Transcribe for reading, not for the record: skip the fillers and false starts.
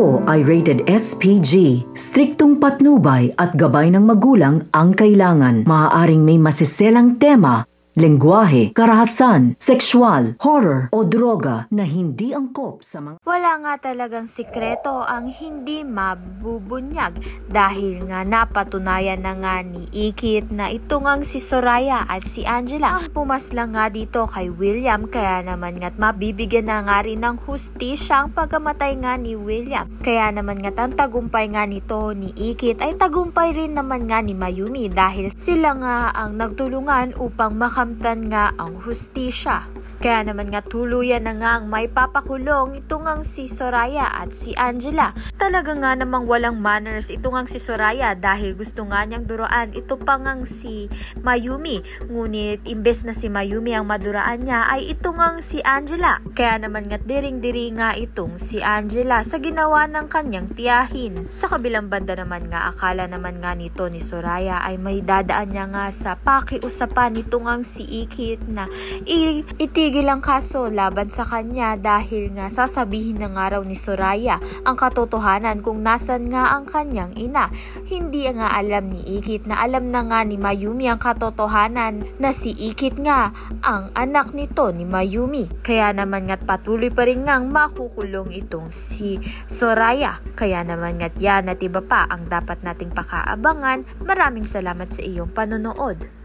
Ito ay rated SPG. Striktong patnubay at gabay ng magulang ang kailangan. Maaaring may masiselang tema, lengguwahe, karahasan, sexual, horror o droga na hindi angkop sa mga... Wala nga talagang sikreto ang hindi mabubunyag dahil nga napatunayan na nga ni Ikit na ito ngang si Soraya at si Angela ang pumaslang nga dito kay William, kaya naman nga't mabibigyan na nga rin ng hustisya ang pagkamatay nga ni William. Kaya naman nga't ang tagumpay nga nito ni Ikit ay tagumpay rin naman nga ni Mayumi dahil sila nga ang nagtulungan upang makamtan nga ang hustisya. Kaya naman nga tuluyan na nga ang may papakulong ito ngang si Soraya at si Angela. Talaga nga namang walang manners ito ngang si Soraya dahil gusto nga niyang duraan ito pa ngang si Mayumi. Ngunit imbes na si Mayumi ang maduraan niya ay ito ngang si Angela. Kaya naman nga diring-diri nga itong si Angela sa ginawa ng kanyang tiyahin. Sa kabilang banda naman nga akala naman nga nito ni Soraya ay may dadaan niya nga sa pakiusapan nito ngang si Ikit na itigil ang kaso laban sa kanya dahil nga sasabihin na nga raw ni Soraya ang katotohanan kung nasan nga ang kanyang ina. Hindi nga alam ni Ikit na alam na nga ni Mayumi ang katotohanan na si Ikit nga ang anak nito ni Mayumi. Kaya naman nga't patuloy pa rin ngang makukulong itong si Soraya. Kaya naman nga't yan at iba pa ang dapat nating pakaabangan. Maraming salamat sa iyong panonood.